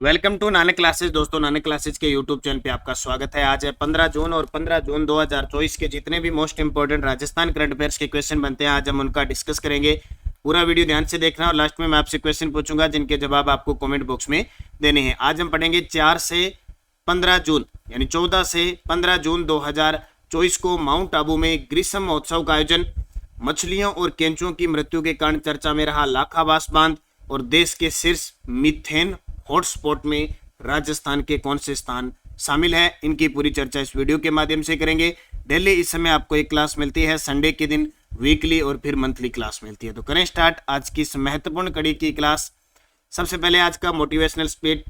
Welcome to Nanak classes. दोस्तों, Nanak classes के YouTube channel पे आपका स्वागत है। आज है 15 जून और 15 जून 2024 के जितने भी most important Rajasthan current affairs के क्वेश्चन बनते हैं आज हम उनका डिस्कस करेंगे। पूरा वीडियो ध्यान से देखना और लास्ट में मैं आपसे क्वेश्चन पूछूंगा जिनके जवाब आपको कमेंट बॉक्स में देने हैं। आज हम पढ़ेंगे 4 से 15 जून यानी 14 से 15 जून 2024 को माउंट आबू में ग्रीष्म महोत्सव का आयोजन। मछलियों और केंचुओं की मृत्यु के कारण चर्चा में रहा लाखाबास बांध और देश के शीर्ष मीथेन हॉटस्पॉट में राजस्थान के कौन से स्थान शामिल है, इनकी पूरी चर्चा इस वीडियो के माध्यम से करेंगे। डेली इस समय आपको एक क्लास मिलती है, संडे के दिन वीकली और फिर मंथली क्लास मिलती है। तो करें स्टार्ट आज की इस महत्वपूर्ण कड़ी की क्लास। सबसे पहले आज का मोटिवेशनल स्पीच।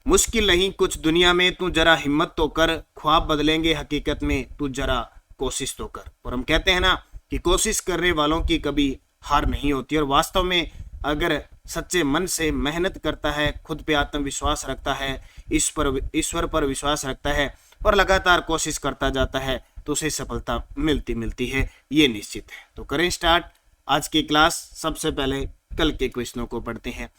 मुश्किल नहीं कुछ दुनिया में, तू जरा हिम्मत तो कर, ख्वाब बदलेंगे हकीकत में, तू जरा कोशिश तो कर। और हम कहते हैं ना कि कोशिश करने वालों की कभी हार नहीं होती। और वास्तव में अगर सच्चे मन से मेहनत करता है, खुद पे आत्मविश्वास रखता है, ईश्वर पर विश्वास रखता है और लगातार कोशिश करता जाता है तो उसे सफलता मिलती है, ये निश्चित है। तो करें स्टार्ट आज की क्लास। सबसे पहले कल के क्वेश्चनों को पढ़ते हैं।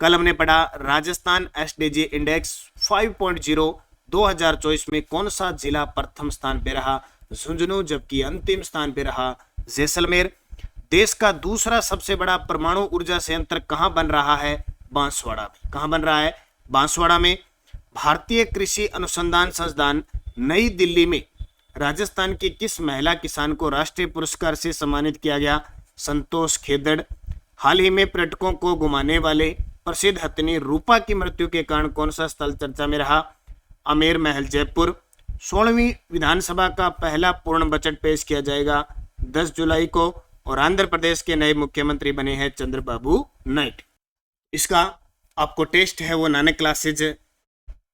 कल हमने पढ़ा राजस्थान एसडीजी इंडेक्स 5.0 2024 में कौन सा जिला प्रथम स्थान पे रहा? झुंझुनू। जबकि अंतिम स्थान पे रहा जैसलमेर। देश का दूसरा सबसे बड़ा परमाणु ऊर्जा संयंत्र कहां बन रहा है? बांसवाड़ा में। कहां बन रहा है? बांसवाड़ा में। भारतीय कृषि अनुसंधान संस्थान नई दिल्ली में राजस्थान की किस महिला किसान को राष्ट्रीय पुरस्कार से सम्मानित किया गया? संतोष खेदड़। हाल ही में पर्यटकों को घुमाने वाले प्रसिद्ध हथिनी रूपा की मृत्यु के कारण कौन सा स्थल चर्चा में रहा? आमेर महल जयपुर। 16वीं विधानसभा का पहला पूर्ण बजट पेश किया जाएगा 10 जुलाई को और आंध्र प्रदेश के नए मुख्यमंत्री बने हैं चंद्रबाबू नायडू। इसका आपको टेस्ट है वो नानक क्लासेज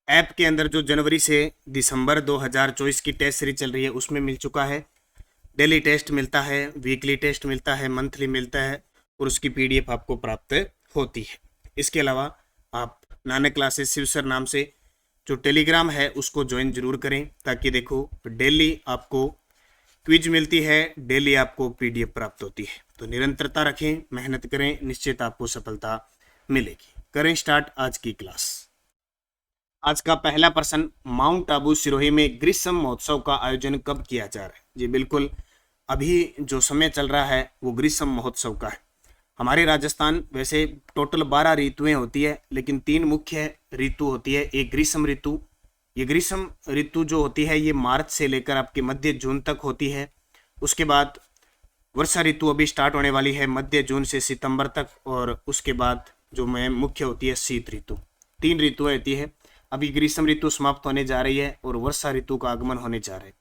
ऐप के अंदर जो जनवरी से दिसंबर 2024 की टेस्ट सीरीज चल रही है उसमें मिल चुका है। डेली टेस्ट मिलता है, वीकली टेस्ट मिलता है, मंथली मिलता है और उसकी पीडीएफ आपको प्राप्त होती है। इसके अलावा आप नानक क्लासेस शिव सर नाम से जो टेलीग्राम है उसको ज्वाइन जरूर करें ताकि देखो डेली आपको क्विज मिलती है, डेली आपको पीडीएफ प्राप्त होती है। तो निरंतरता रखें, मेहनत करें, निश्चित आपको सफलता मिलेगी। करें स्टार्ट आज की क्लास। आज का पहला प्रश्न, माउंट आबू सिरोही में ग्रीष्म महोत्सव का आयोजन कब किया जा रहा है? जी बिल्कुल, अभी जो समय चल रहा है वो ग्रीष्म महोत्सव का है। हमारे राजस्थान वैसे टोटल 12 ऋतुएं होती है लेकिन 3 मुख्य ऋतु होती है। एक ग्रीष्म ऋतु, ये ग्रीष्म ऋतु जो होती है ये मार्च से लेकर आपके मध्य जून तक होती है। उसके बाद वर्षा ऋतु अभी स्टार्ट होने वाली है मध्य जून से सितंबर तक और उसके बाद जो में मुख्य होती है शीत ऋतु। 3 ऋतुएं होती है। अभी ग्रीष्म ऋतु समाप्त होने जा रही है और वर्षा ऋतु का आगमन होने जा रहा है।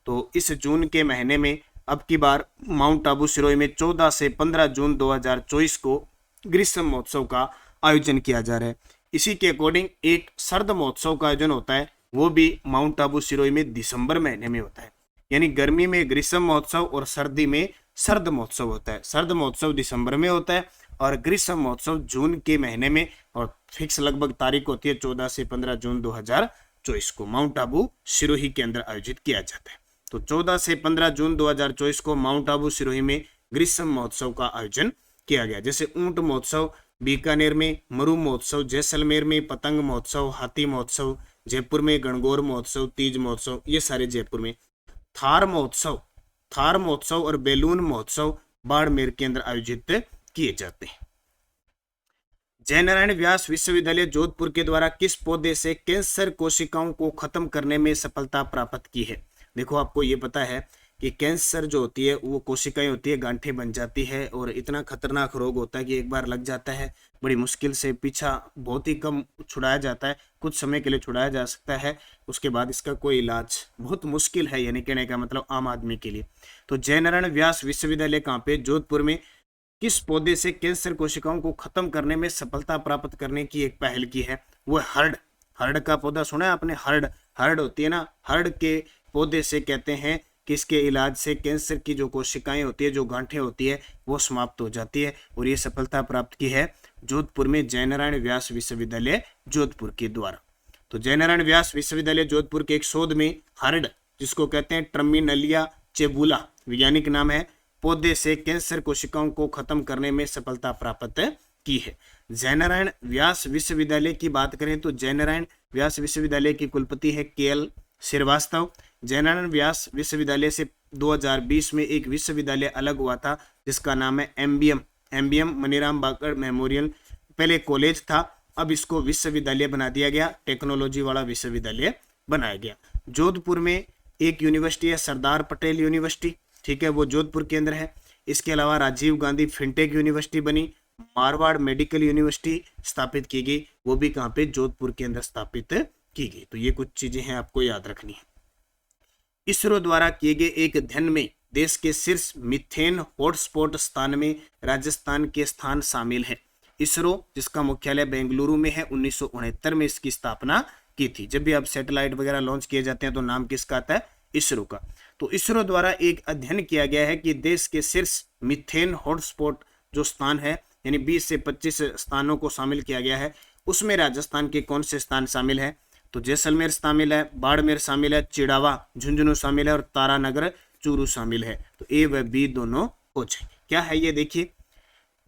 तो इस जून के महीने में अब की बार माउंट आबू सिरोही में 14 से 15 जून 2024 को ग्रीष्म महोत्सव का आयोजन किया जा रहा है। इसी के अकॉर्डिंग एक सर्द महोत्सव का आयोजन होता है, वो भी माउंट आबू सिरोही में दिसंबर महीने में होता है। यानी गर्मी में ग्रीष्म महोत्सव और सर्दी में सर्द महोत्सव होता है। सर्द महोत्सव दिसंबर में होता है और ग्रीष्म महोत्सव जून के महीने में और फिक्स लगभग तारीख होती है 14 से 15 जून 2024 को माउंट आबू सिरोही के अंदर आयोजित किया जाता है। तो 14 से 15 जून 2024 को माउंट आबू सिरोही में ग्रीष्म महोत्सव का आयोजन किया गया। जैसे ऊंट महोत्सव बीकानेर में, मरु महोत्सव जैसलमेर में, पतंग महोत्सव, हाथी महोत्सव जयपुर में, गणगौर महोत्सव, तीज महोत्सव ये सारे जयपुर में। थार महोत्सव और बैलून महोत्सव बाड़मेर के अंदर आयोजित किए जाते हैं। जयनारायण व्यास विश्वविद्यालय जोधपुर के द्वारा किस पौधे से कैंसर कोशिकाओं को खत्म करने में सफलता प्राप्त की है? देखो, आपको ये पता है कि कैंसर जो होती है वो कोशिकाएं होती है, गांठें बन जाती है और इतना खतरनाक रोग होता है कि एक बार लग जाता है बड़ी मुश्किल से पीछा बहुत ही कम छुड़ाया जाता है, कुछ समय के लिए छुड़ाया जा सकता है, उसके बाद इसका कोई इलाज बहुत मुश्किल है, यानी कहने का मतलब आम आदमी के लिए। तो जयनारायण व्यास विश्वविद्यालय कहाँ पे? जोधपुर में। किस पौधे से कैंसर कोशिकाओं को खत्म करने में सफलता प्राप्त करने की एक पहल की है? वो हर्ड का पौधा सुना है आपने? हर्ड होती है ना, हर्ड के पौधे से कहते हैं कि इसके इलाज से कैंसर की जो कोशिकाएं होती है, जो गांठें होती है वो समाप्त हो जाती है और ये सफलता प्राप्त की है जोधपुर में जयनारायण व्यास विश्वविद्यालय जोधपुर के द्वारा। तो जयनारायण व्यास विश्वविद्यालय जोधपुर के एक शोध में हर्ड, जिसको कहते हैं टर्मिनलिया चेबुला वैज्ञानिक नाम है, पौधे से कैंसर कोशिकाओं को खत्म करने में सफलता प्राप्त की है। जयनारायण व्यास विश्वविद्यालय की बात करें तो जयनारायण व्यास विश्वविद्यालय की कुलपति है KL श्रीवास्तव। जयनारायण व्यास विश्वविद्यालय से 2020 में एक विश्वविद्यालय अलग हुआ था जिसका नाम है MBM मनीराम बाकर मेमोरियल। पहले कॉलेज था, अब इसको विश्वविद्यालय बना दिया गया, टेक्नोलॉजी वाला विश्वविद्यालय बनाया गया। जोधपुर में एक यूनिवर्सिटी है सरदार पटेल यूनिवर्सिटी, ठीक है, वो जोधपुर के अंदर है। इसके अलावा राजीव गांधी फिनटेक यूनिवर्सिटी बनी, मारवाड़ मेडिकल यूनिवर्सिटी स्थापित की गई, वो भी कहाँ पे, जोधपुर के अंदर स्थापित की गई। तो ये कुछ चीजें हैं आपको याद रखनी है। इसरो द्वारा किए गए एक अध्ययन में देश के शीर्ष मीथेन हॉटस्पॉट स्थान में राजस्थान के स्थान शामिल है। इसरो जिसका मुख्यालय बेंगलुरु में है, 1969 में इसकी स्थापना की थी। जब भी आप सैटेलाइट वगैरह लॉन्च किए जाते हैं तो नाम किसका आता है, इसरो का। तो इसरो द्वारा एक अध्ययन किया गया है कि देश के शीर्ष मीथेन हॉटस्पॉट जो स्थान है, यानी 20 से 25 स्थानों को शामिल किया गया है, उसमें राजस्थान के कौन से स्थान शामिल है, तो जैसलमेर शामिल है, बाड़मेर शामिल है, चिड़ावा झुंझुनू शामिल है और तारानगर चूरू शामिल है। तो A व B दोनों हो जाएंगे। क्या है ये देखिए,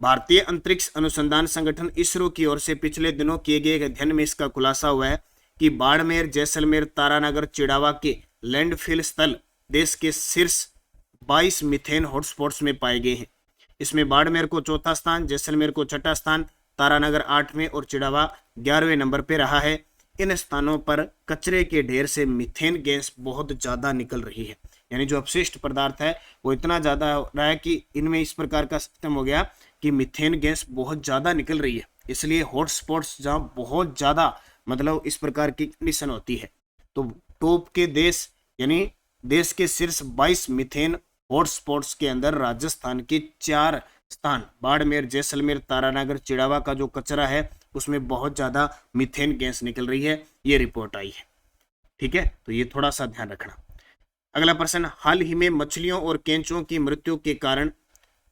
भारतीय अंतरिक्ष अनुसंधान संगठन इसरो की ओर से पिछले दिनों किए गए एक अध्ययन में इसका खुलासा हुआ है कि बाड़मेर, जैसलमेर, तारानगर, चिड़ावा के लैंडफिल स्थल देश के शीर्ष 22 मीथेन हॉटस्पॉट्स में पाए गए हैं। इसमें बाड़मेर को चौथा स्थान, जैसलमेर को छठा स्थान, तारानगर 8वें और चिड़ावा 11वें नंबर पर रहा है। इन स्थानों पर कचरे के ढेर से मीथेन गैस बहुत ज्यादा निकल रही है, यानी जो अपशिष्ट पदार्थ है वो इतना ज्यादा हो रहा है कि इनमें इस प्रकार का सिस्टम हो गया कि मीथेन गैस बहुत ज्यादा निकल रही है। इसलिए हॉटस्पॉट्स जहां बहुत ज्यादा मतलब इस प्रकार की कंडीशन होती है, तो टॉप के देश यानी देश के शीर्ष 22 मीथेन हॉटस्पॉट्स के अंदर राजस्थान के 4 स्थान बाड़मेर, जैसलमेर, तारानगर, चिड़ावा का जो कचरा है उसमें बहुत ज्यादा मीथेन गैस निकल रही है, ये रिपोर्ट आई है। ठीक है, तो ये थोड़ा सा ध्यान रखना। अगला प्रश्न, हाल ही में मछलियों और केंचुओं की मृत्यु के कारण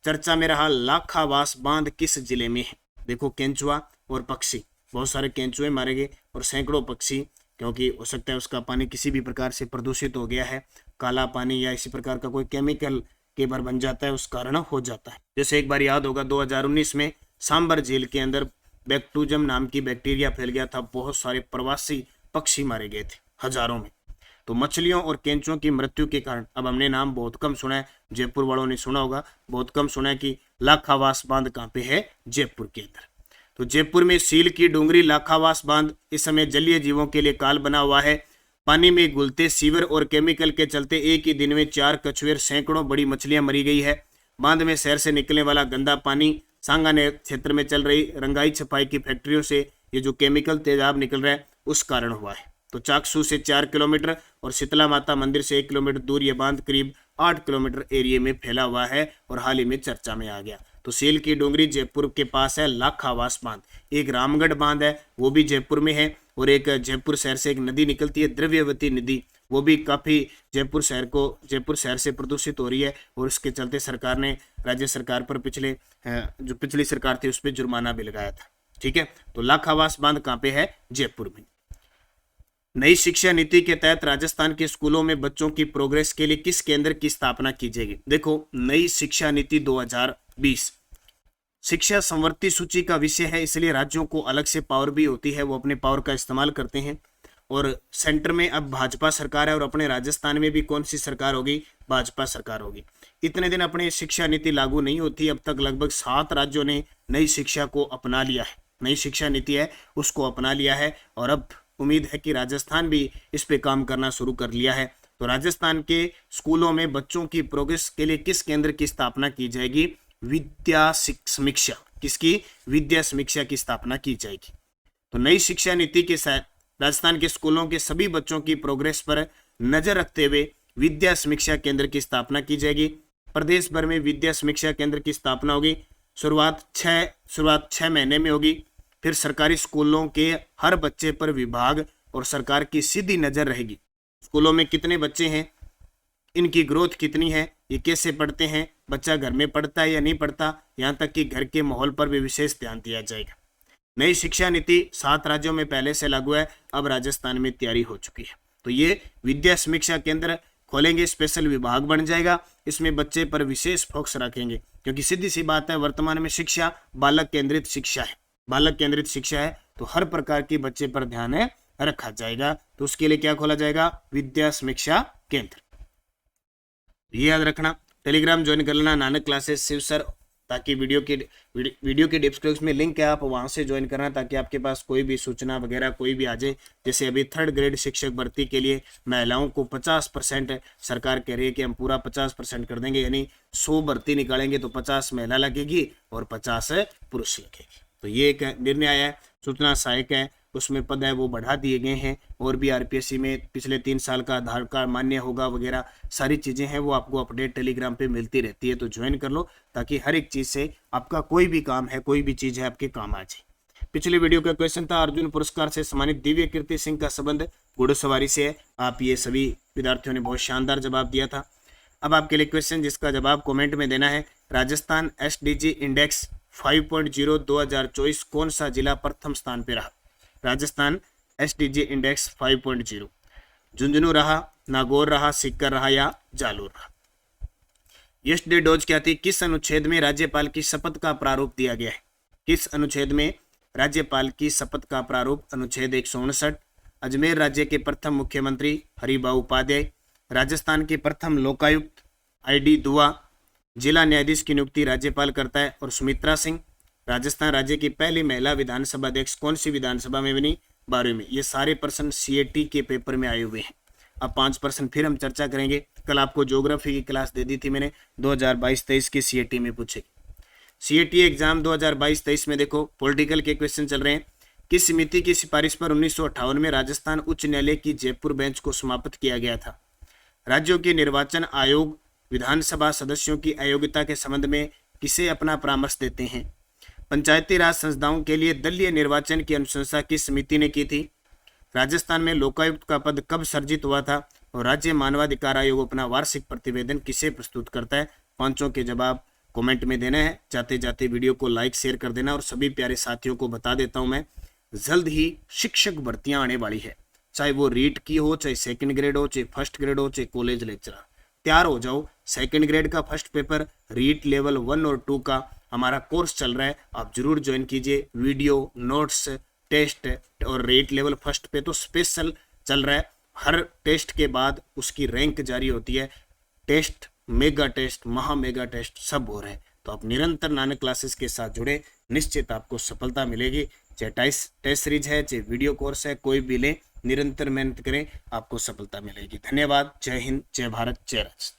चर्चा में रहा लाखावास बांध किस जिले में है। देखो, केंचुआ और पक्षी, बहुत सारे केंचुए मारे गए और सैकड़ों पक्षी, क्योंकि हो सकता है उसका पानी किसी भी प्रकार से प्रदूषित हो गया है, काला पानी या इसी प्रकार का कोई केमिकल के बार बन जाता है, उस कारण हो जाता है। जैसे एक बार याद होगा 2019 में सांबर झील के अंदर बैक्टूजम नाम की बैक्टीरिया फैल गया था, बहुत सारे प्रवासी पक्षी मारे गए थे हजारों में। तो मछलियों और केंचुओं की मृत्यु के कारण, अब हमने नाम बहुत कम सुना है, जयपुर वालों ने सुना होगा, बहुत कम सुना है कि लाखावास बांध कहाँ पे है, जयपुर के अंदर। तो जयपुर में सील की डूंगरी लाखावास बांध इस समय जलीय जीवों के लिए काल बना हुआ है। पानी में घुलते सीवर और केमिकल के चलते एक ही दिन में 4 कछुए, सैकड़ों बड़ी मछलियां मरी गई है। बांध में शहर से निकलने वाला गंदा पानी, सांगानेर क्षेत्र में चल रही रंगाई छपाई की फैक्ट्रियों से ये जो केमिकल तेजाब निकल रहा है उस कारण हुआ है। तो चाकसू से 4 किलोमीटर और शीतला माता मंदिर से 1 किलोमीटर दूर ये बांध करीब 8 किलोमीटर एरिया में फैला हुआ है और हाल ही में चर्चा में आ गया। तो सील की डोंगरी जयपुर के पास है, लाखावास बांध। एक रामगढ़ बांध है, वो भी जयपुर में है, और एक जयपुर शहर से एक नदी निकलती है, द्रव्यवती नदी, वो भी काफी जयपुर शहर से प्रदूषित हो रही है, और उसके चलते सरकार ने राज्य सरकार पर जो पिछली सरकार थी उस पर जुर्माना भी लगाया था। ठीक है, तो लाखावास बांध कहाँ पे है, जयपुर में। नई शिक्षा नीति के तहत राजस्थान के स्कूलों में बच्चों की प्रोग्रेस के लिए किस केंद्र की स्थापना की जाएगी। देखो, नई शिक्षा नीति 2020 शिक्षा संवर्ती सूची का विषय है, इसलिए राज्यों को अलग से पावर भी होती है, वो अपने पावर का इस्तेमाल करते हैं। और सेंटर में अब भाजपा सरकार है और अपने राजस्थान में भी कौन सी सरकार होगी, भाजपा सरकार होगी। इतने दिन अपनी शिक्षा नीति लागू नहीं होती, अब तक लगभग 7 राज्यों ने नई शिक्षा को अपना लिया है, नई शिक्षा नीति है उसको अपना लिया है, और अब उम्मीद है कि राजस्थान भी इस पे काम करना शुरू कर लिया है। तो राजस्थान के स्कूलों में बच्चों की प्रोग्रेस के लिए किस केंद्र की स्थापना की जाएगी, विद्या समीक्षा, किसकी, विद्या समीक्षा की स्थापना की जाएगी। तो नई शिक्षा नीति के साथ राजस्थान के स्कूलों के सभी बच्चों की प्रोग्रेस पर नजर रखते हुए विद्या समीक्षा केंद्र की स्थापना की जाएगी। प्रदेश भर में विद्या समीक्षा केंद्र की स्थापना होगी। शुरुआत 6 महीने में होगी। फिर सरकारी स्कूलों के हर बच्चे पर विभाग और सरकार की सीधी नजर रहेगी। स्कूलों में कितने बच्चे हैं, इनकी ग्रोथ कितनी है, ये कैसे पढ़ते हैं, बच्चा घर में पढ़ता है या नहीं पढ़ता, यहाँ तक कि घर के माहौल पर भी विशेष ध्यान दिया जाएगा। नई शिक्षा नीति 7 राज्यों में पहले से लागू है, अब राजस्थान में तैयारी हो चुकी है। तो ये विद्या समीक्षा केंद्र खोलेंगे, स्पेशल विभाग बन जाएगा, इसमें बच्चे पर विशेष फोकस रखेंगे। क्योंकि सीधी सी बात है, वर्तमान में शिक्षा बालक केंद्रित शिक्षा है, बालक केंद्रित शिक्षा है, तो हर प्रकार की बच्चे पर ध्यान रखा जाएगा। तो उसके लिए क्या खोला जाएगा? विद्या समीक्षा केंद्र। ये याद रखना। टेलीग्राम ज्वाइन कर लेना, नानक क्लासेस शिव सर, ताकि वीडियो की डिस्क्रिप्शन में लिंक है, आप वहां से ज्वाइन करना, ताकि आपके पास कोई भी सूचना वगैरह कोई भी आ जाए। जैसे अभी 3rd ग्रेड शिक्षक भर्ती के लिए महिलाओं को 50% सरकार कह रही है कि हम पूरा 50% कर देंगे, यानी 100 भर्ती निकालेंगे तो 50 महिला लगेगी और 50 पुरुष लगेगी। तो ये एक निर्णय आया है। सूचना सहायक है, उसमें पद है वो बढ़ा दिए गए हैं, और भी आरपीएससी में पिछले 3 साल का आधार कार्ड मान्य होगा वगैरह सारी चीजें हैं, वो आपको अपडेट टेलीग्राम पे मिलती रहती है। तो ज्वाइन कर लो, ताकि हर एक चीज से आपका कोई भी काम है, कोई भी चीज है, आपके काम आ जाए। पिछले वीडियो का क्वेश्चन था, अर्जुन पुरस्कार से सम्मानित दिव्य कीर्ति सिंह का संबंध घुड़सवारी से है। आप ये सभी विद्यार्थियों ने बहुत शानदार जवाब दिया था। अब आपके लिए क्वेश्चन जिसका जवाब कॉमेंट में देना है। राजस्थान SDG इंडेक्स 5.0 2024 कौन सा जिला प्रथम स्थान पे रहा? राजस्थान SDG इंडेक्स 5.0 झुंझुनू रहा, नागौर रहा, सीकर रहा या जालोर रहा? यस्टरडे डोज क्या थी? किस अनुच्छेद में राज्यपाल की शपथ का प्रारूप दिया गया है? किस अनुच्छेद में राज्यपाल की शपथ का प्रारूप? अनुच्छेद 159। अजमेर राज्य के प्रथम मुख्यमंत्री हरिभाऊ उपाध्याय। राजस्थान के प्रथम लोकायुक्त ID दुआ। जिला न्यायाधीश की नियुक्ति राज्यपाल करता है और सुमित्रा सिंह। राजस्थान राज्य की पहली महिला विधानसभा अध्यक्ष कौन सी विधानसभा में बनी? 12वीं में। ये सारे प्रश्न CAT के पेपर में आए हुए हैं। अब 5 प्रश्न फिर हम चर्चा करेंगे। कल आपको ज्योग्राफी की क्लास दे दी थी मैंने, 2022-23 की CAT में पूछेगी। CAT एग्जाम 2022-23 में देखो पॉलिटिकल के क्वेश्चन चल रहे हैं। किस समिति की सिफारिश पर 1958 में राजस्थान उच्च न्यायालय की जयपुर बेंच को समाप्त किया गया था? राज्यों के निर्वाचन आयोग विधानसभा सदस्यों की अयोग्यता के संबंध में किसे अपना परामर्श देते हैं? पंचायती राज संस्थाओं के लिए दलीय निर्वाचन की अनुशंसा किस समिति ने की थी? राजस्थान में लोकायुक्त का पद कब सर्जित हुआ था? और राज्य मानवाधिकार आयोग अपना वार्षिक प्रतिवेदन किसे प्रस्तुत करता है? पांचों के जवाब कमेंट में देना है। जाते जाते वीडियो को लाइक शेयर कर देना, और सभी प्यारे साथियों को बता देता हूं मैं, जल्द ही शिक्षक भर्तियां आने वाली है, चाहे वो रीट की हो, चाहे 2nd ग्रेड हो, चाहे 1st ग्रेड हो, चाहे कॉलेज लेक्चरर। तैयार हो जाओ। 2nd ग्रेड का फर्स्ट पेपर, रीट लेवल 1 और 2 का हमारा कोर्स चल रहा है, आप जरूर ज्वाइन कीजिए। वीडियो, नोट्स, टेस्ट और रीट लेवल फर्स्ट पे तो स्पेशल चल रहा है। हर टेस्ट के बाद उसकी रैंक जारी होती है। टेस्ट, मेगा टेस्ट, महा मेगा टेस्ट सब हो रहे हैं। तो आप निरंतर नानक क्लासेस के साथ जुड़े, निश्चित आपको सफलता मिलेगी। चाहे टेस्ट सीरीज है, चाहे वीडियो कोर्स है, कोई भी ले, निरंतर मेहनत करें, आपको सफलता मिलेगी। धन्यवाद। जय हिंद, जय भारत, जय राजस्थान।